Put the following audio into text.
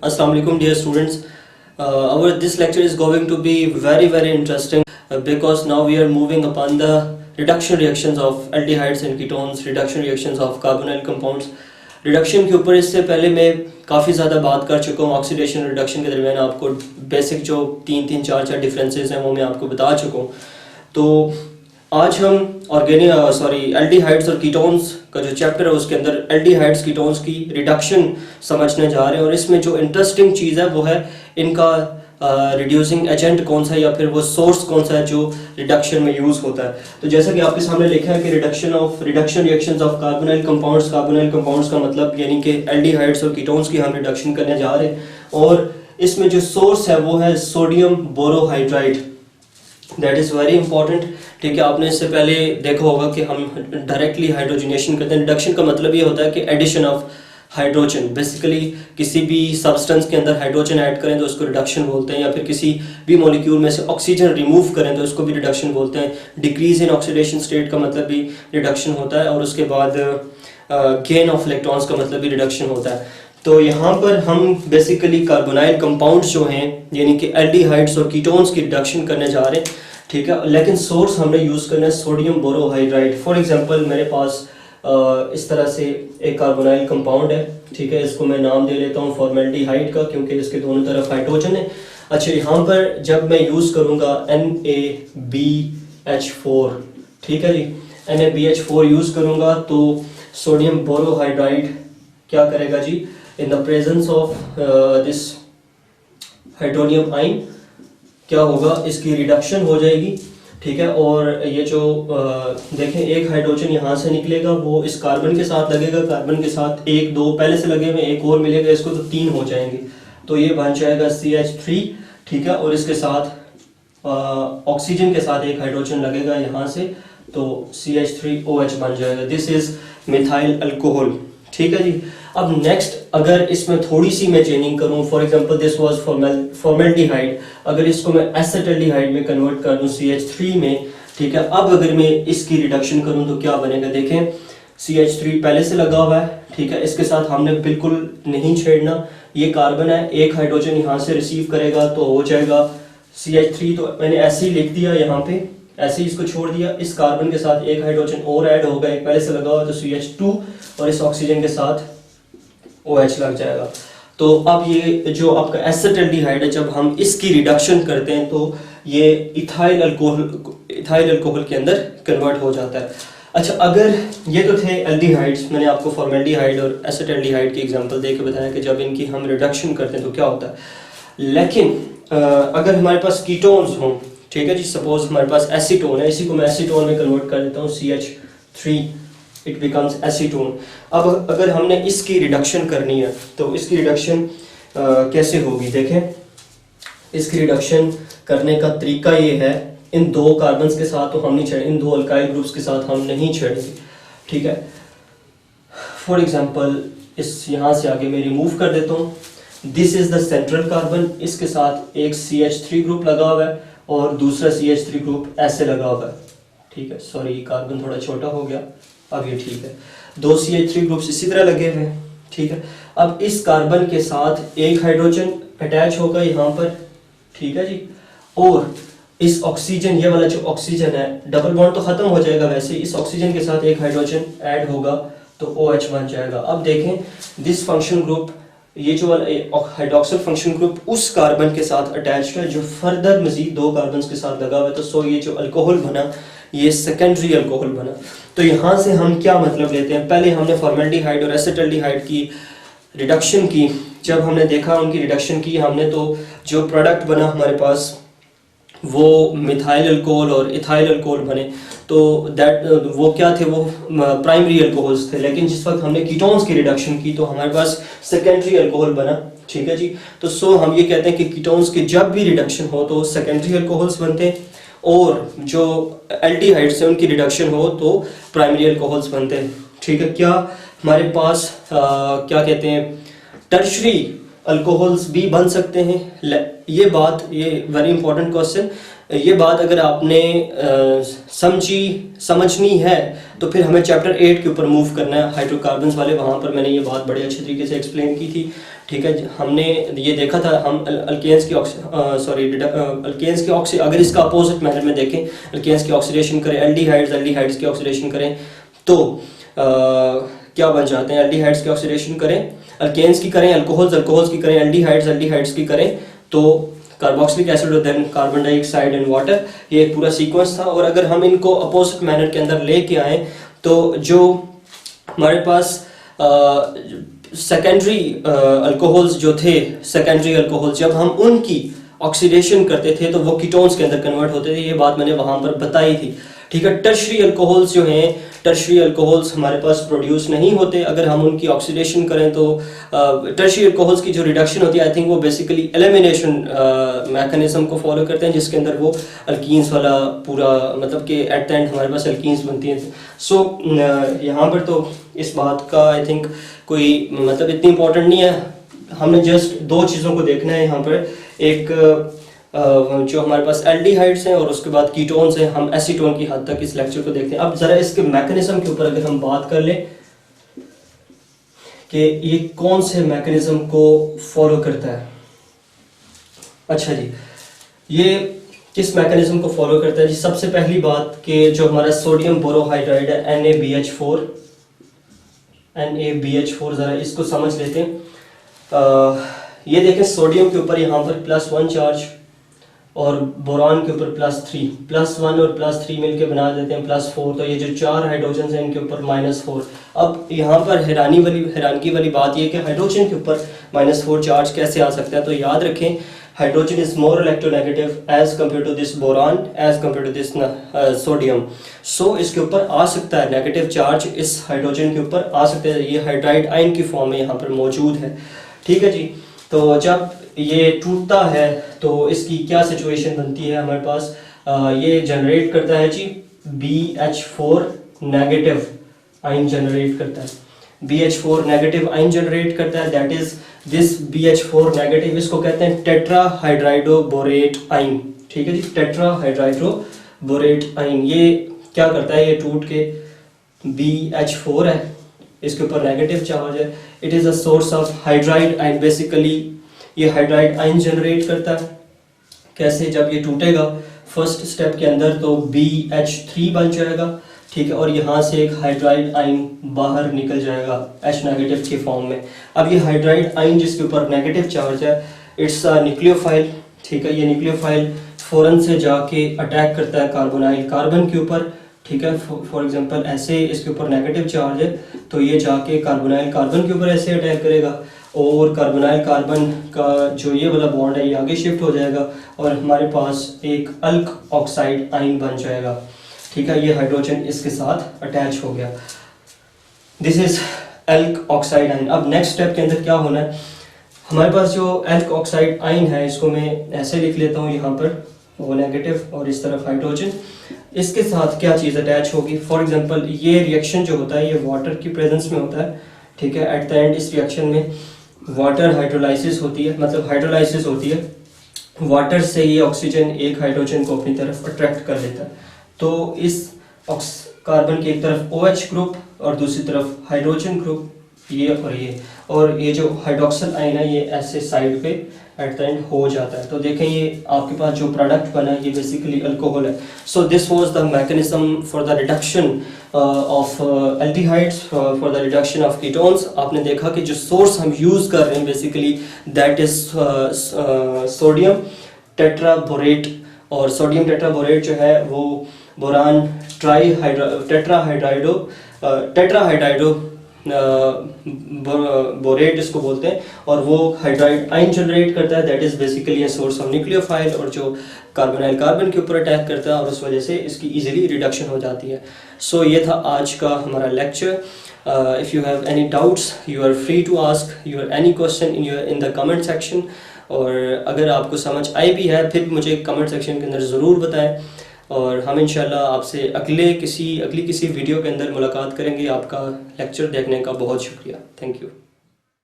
Assalamu alaikum dear students. This lecture is going to be very interesting because now we are moving upon the reduction reactions of aldehydes and ketones, reduction reactions of carbonyl compounds. Reduction के ऊपर इससे पहले मैं काफ़ी ज़्यादा बात कर चुका हूँ. ऑक्सीडेशन और रिडक्शन के दरमियान आपको बेसिक जो तीन चार डिफरेंसेस हैं वो मैं आपको बता चुका हूँ. तो आज हम एल्डिहाइड्स और कीटोन्स का जो चैप्टर है उसके अंदर एल्डिहाइड्स कीटोन्स की रिडक्शन समझने जा रहे हैं. और इसमें जो इंटरेस्टिंग चीज़ है वो है इनका रिड्यूसिंग एजेंट कौन सा है या फिर वो सोर्स कौन सा है जो रिडक्शन में यूज़ होता है. तो जैसा कि आपके सामने लिखा है कि reduction reactions of carbonyl compounds का मतलब यानी कि एल्डिहाइड्स और कीटोन्स की हम रिडक्शन करने जा रहे हैं. और इसमें जो सोर्स है वो है sodium borohydride. That is very important. ठीक है, आपने इससे पहले देखा होगा कि हम डायरेक्टली हाइड्रोजनेशन करते हैं. रिडक्शन का मतलब ये होता है कि एडिशन ऑफ हाइड्रोजन. बेसिकली किसी भी सब्सटेंस के अंदर हाइड्रोजन ऐड करें तो उसको रिडक्शन बोलते हैं, या फिर किसी भी मॉलिक्यूल में से ऑक्सीजन रिमूव करें तो उसको भी रिडक्शन बोलते हैं. डिक्रीज इन ऑक्सीडेशन स्टेट का मतलब भी रिडक्शन होता है, और उसके बाद गेन ऑफ इलेक्ट्रॉन्स का मतलब भी रिडक्शन होता है. तो यहाँ पर हम बेसिकली कार्बोनाइल कंपाउंड्स जो हैं यानी कि एल्डिहाइड्स और कीटोन्स की रिडक्शन करने जा रहे हैं. ठीक है, लेकिन सोर्स हमने यूज़ करना है सोडियम बोरोहाइड्राइड. फॉर एग्जांपल मेरे पास इस तरह से एक कार्बोनाइल कंपाउंड है. ठीक है, इसको मैं नाम दे लेता हूँ फॉर्मेल्डिहाइड का, क्योंकि इसके दोनों तरफ हाइड्रोजन है. अच्छा, यहाँ पर जब मैं यूज़ करूँगा NaBH4, ठीक है जी, NaBH4 यूज़ करूँगा तो सोडियम बोरोहाइड्राइड क्या करेगा जी, in the presence of this hydronium ion क्या होगा, इसकी रिडक्शन हो जाएगी. ठीक है, और ये जो देखें एक हाइड्रोजन यहाँ से निकलेगा, वो इस कार्बन के साथ लगेगा, कार्बन के साथ एक दो पहले से लगे हुए, एक और मिलेगा इसको तो 3 हो जाएंगे. तो ये बन जाएगा CH3. ठीक है, और इसके साथ ऑक्सीजन के साथ एक हाइड्रोजन लगेगा यहाँ से, तो CH3OH बन जाएगा. This is methyl alcohol. ठीक है जी. अब नेक्स्ट अगर इसमें थोड़ी सी मैं चेंजिंग करूं, for example this was formaldehyde, अगर इसको मैं एसिटाल्डिहाइड में कन्वर्ट कर दूं CH3 में. ठीक है, अब अगर मैं इसकी रिडक्शन करूं तो क्या बनेगा, देखें CH3 पहले से लगा हुआ है. ठीक है, इसके साथ हमने बिल्कुल नहीं छेड़ना. ये कार्बन है, एक हाइड्रोजन यहाँ से रिसीव करेगा तो हो जाएगा CH3. तो मैंने ऐसे ही लिख दिया यहाँ पे, ऐसे ही इसको छोड़ दिया. इस कार्बन के साथ एक हाइड्रोजन और ऐड होगा, एक पहले से लगा हुआ तो CH2, और इस ऑक्सीजन के साथ OH लग जाएगा. तो अब ये जो आपका एसिटाल्डिहाइड है, जब हम इसकी रिडक्शन करते हैं तो ये इथाइल अल्कोहल के अंदर कन्वर्ट हो जाता है. अच्छा, अगर ये तो थे एल्डिहाइड्स, मैंने आपको फॉर्मेल्डिहाइड और एसिटाल्डिहाइड की एग्जांपल देके बताया कि जब इनकी हम रिडक्शन करते हैं तो क्या होता है. लेकिन अगर हमारे पास कीटोन्स हों, ठीक है जी, सपोज हमारे पास एसीटोन है, इसी को मैं एसीटोन में कन्वर्ट कर देता हूँ CH3, इट बिकम्स एसीटोन. अब अगर हमने इसकी रिडक्शन करनी है तो इसकी रिडक्शन कैसे होगी, देखें. इसकी रिडक्शन करने का तरीका ये है, इन दो कार्बन्स के साथ तो हम नहीं छेड़ेंगे, इन दो अल्काइल ग्रुप्स के साथ हम नहीं छेड़ेंगे. ठीक है, फॉर एग्जांपल इस यहाँ से आगे मैं रिमूव कर देता हूँ. This is the central carbon, इसके साथ एक CH3 ग्रुप लगा हुआ है और दूसरा CH3 ग्रुप ऐसे लगा हुआ है. ठीक है, सॉरी कार्बन थोड़ा छोटा हो गया, अब ये ठीक है. दो CH3 ग्रुप्स इसी तरह लगे हुए हैं. ठीक है, अब इस कार्बन के साथ एक हाइड्रोजन अटैच होगा यहाँ पर. ठीक है जी, और इस ऑक्सीजन, ये वाला जो ऑक्सीजन है, डबल बॉन्ड तो खत्म हो जाएगा वैसे, इस ऑक्सीजन के साथ एक हाइड्रोजन ऐड होगा तो OH बन जाएगा. अब देखें दिस फंक्शन ग्रुप, ये जो हाइड्रोक्सिल फंक्शन ग्रुप उस कार्बन के साथ अटैच्ड है जो फर्दर मजीद दो कार्बन के साथ लगा हुआ है. तो सो ये जो अल्कोहल बना ये सेकेंडरी अल्कोहल बना. तो यहाँ से हम क्या मतलब लेते हैं, पहले हमने फॉर्मेल्डिहाइड और एसिटाल्डिहाइड की रिडक्शन की. जब हमने देखा उनकी रिडक्शन की हमने, तो जो प्रोडक्ट बना हमारे पास वो मिथाइल अल्कोहल और इथाइल अल्कोहल बने. तो वो क्या थे, वो प्राइमरी अल्कोहल्स थे. लेकिन जिस वक्त हमने कीटोन्स की रिडक्शन की तो हमारे पास सेकेंडरी अल्कोहल बना. ठीक है जी. तो सो हम ये कहते हैं कि कीटोन्स की जब भी रिडक्शन हो तो सेकेंडरी अल्कोहल्स बनते हैं, और जो एल्डिहाइड्स हैं उनकी रिडक्शन हो तो प्राइमरी अल्कोहल्स बनते हैं. ठीक है, क्या हमारे पास क्या कहते हैं, टर्शरी अल्कोहल्स भी बन सकते हैं. ये वेरी इंपॉर्टेंट क्वेश्चन. ये बात अगर आपने समझनी है तो फिर हमें चैप्टर 8 के ऊपर मूव करना है, हाइड्रोकार्बन्स वाले. वहाँ पर मैंने ये बात बड़े अच्छे तरीके से एक्सप्लेन की थी. ठीक है। हमने ये देखा था, हम अल्केन्स की अगर इसका अपोजिट मैनर में देखें, अल्केन्स की ऑक्सीडेशन करें, एल्डिहाइड्स की ऑक्सीडेशन करें तो क्या बन जाते हैं? एल्डिहाइड्स की ऑक्सीडेशन करें, अल्केन्स की करें, अल्कोहल्स की करें, एल्डिहाइड्स की करें तो कार्बोक्सिलिक एसिड और then carbon dioxide and water, ये एक पूरा सीक्वेंस था। और अगर हम इनको अपोजिट मैनर के अंदर लेके आए तो जो हमारे पास सेकेंडरी अल्कोहल्स जो थे, सेकेंडरी अल्कोहल्स जब हम उनकी ऑक्सीडेशन करते थे तो वो कीटोन्स के अंदर कन्वर्ट होते थे, ये बात मैंने वहां पर बताई थी, ठीक है। टर्शरी अल्कोहल्स जो हैं, टर्शरी अल्कोहल्स हमारे पास प्रोड्यूस नहीं होते अगर हम उनकी ऑक्सीडेशन करें तो टर्शरी अल्कोहल्स की जो रिडक्शन होती है, आई थिंक वो बेसिकली एलिमिनेशन मैकेनिज्म को फॉलो करते हैं, जिसके अंदर वो अल्कीन्स वाला पूरा, मतलब कि एट द एंड हमारे पास अल्कीन्स बनती हैं। सो यहाँ पर तो इस बात का आई थिंक कोई मतलब इतनी इंपॉर्टेंट नहीं है, हमने जस्ट दो चीज़ों को देखना है यहाँ पर, एक जो हमारे पास एल्डिहाइड्स हैं और उसके बाद कीटोन्स हैं। हम एसीटोन की हद तक इस लेक्चर को देखते हैं। अब जरा इसके मैकेनिज्म के ऊपर अगर हम बात कर लें कि ये कौन से मैकेनिज्म को फॉलो करता है। अच्छा जी, ये किस मैकेनिज्म को फॉलो करता है जी? सबसे पहली बात कि जो हमारा सोडियम बोरोहाइड्राइड है NaBH4, जरा इसको समझ लेते हैं। ये देखें, सोडियम के ऊपर यहाँ पर +1 चार्ज और बोरान के ऊपर +3, +1 और +3 मिलके बना देते हैं +4, तो ये जो 4 हाइड्रोजन हैं इनके ऊपर -4। अब यहाँ पर हैरानगी वाली बात ये कि हाइड्रोजन के ऊपर -4 चार्ज कैसे आ सकता है? तो याद रखें, hydrogen is more electronegative as compare to this boron, as compare to this sodium. So इसके ऊपर आ सकता है नेगेटिव चार्ज, इस हाइड्रोजन के ऊपर आ सकता है, ये हाइड्राइड आयन की फॉर्म में यहाँ पर मौजूद है, ठीक है जी। तो जब ये टूटता है तो इसकी क्या सिचुएशन बनती है हमारे पास? ये जनरेट करता है जी BH4 नेगेटिव आयन जनरेट करता है, BH4 नेगेटिव आयन जनरेट करता है, that is this BH4 negative, इसको कहते हैं टेट्राहाइड्राइडोबोरेट आयन, ठीक है जी, टेट्राहाइड्राइडोबोरेट आयन। ये क्या करता है? ये टूट के BH4 है, इसके ऊपर नेगेटिव चार्ज है, it is a source of hydride ion, basically ये हाइड्राइड आयन जनरेट करता है। कैसे? जब ये टूटेगा फर्स्ट स्टेप के अंदर तो BH3 बन जाएगा, ठीक है, और यहाँ से एक हाइड्राइड आयन बाहर निकल जाएगा H नेगेटिव के फॉर्म में। अब ये हाइड्राइड आयन जिसके ऊपर नेगेटिव चार्ज है, इट्स अ न्यूक्लियोफाइल, ठीक है, ये न्यूक्लियोफाइल फौरन से जाके अटैक करता है कार्बोनाइल कार्बन के ऊपर, ठीक है। फॉर एग्जांपल ऐसे इसके ऊपर नेगेटिव चार्ज है तो ये जाके कार्बोनाइल कार्बन के ऊपर ऐसे अटैक करेगा और कार्बोनाइल कार्बन का जो ये वाला बॉन्ड है ये आगे शिफ्ट हो जाएगा और हमारे पास एक अल्क ऑक्साइड आयन बन जाएगा, ठीक है। ये हाइड्रोजन इसके साथ अटैच हो गया, दिस इज अल्क ऑक्साइड आयन। अब नेक्स्ट स्टेप के अंदर क्या होना है? हमारे पास जो अल्क ऑक्साइड आयन है इसको मैं ऐसे लिख लेता हूँ, यहाँ पर वो नेगेटिव और इस तरफ हाइड्रोजन, इसके साथ क्या चीज़ अटैच होगी? फॉर एग्जांपल ये रिएक्शन जो होता है ये वाटर की प्रेजेंस में होता है, ठीक है। एट द एंड इस रिएक्शन में वाटर हाइड्रोलाइसिस होती है, मतलब हाइड्रोलाइसिस होती है, वाटर से ये ऑक्सीजन एक हाइड्रोजन को अपनी तरफ अट्रैक्ट कर लेता है। तो इस कार्बन की एक तरफ OH ग्रुप और दूसरी तरफ हाइड्रोजन ग्रुप, ये जो हाइड्रोक्सिल आयन है ये ऐसे साइड पे एट द एंड हो जाता है। तो देखें ये आपके पास जो प्रोडक्ट बना है ये बेसिकली अल्कोहल है। So this was the mechanism for the reduction of aldehydes, for the reduction of ketones. आपने देखा कि जो सोर्स हम यूज कर रहे हैं basically that is sodium tetraborate, और सोडियम टेट्राबोरेट जो है वो बोरान टेट्राहाइड्राइडो बोरेट इसको बोलते हैं, और वो हाइड्राइड आयन जनरेट करता है, that is basically a source of nucleophile, और जो कार्बोनाइल कार्बन के ऊपर अटैक करता है और उस वजह से इसकी इजीली रिडक्शन हो जाती है। सो ये था आज का हमारा lecture. If you have any doubts you are free to ask your any question in the comment section, और अगर आपको समझ आई भी है फिर मुझे कमेंट सेक्शन के अंदर ज़रूर बताएं, और हम इंशाल्लाह आपसे अगली किसी वीडियो के अंदर मुलाकात करेंगे। आपका लेक्चर देखने का बहुत शुक्रिया, थैंक यू।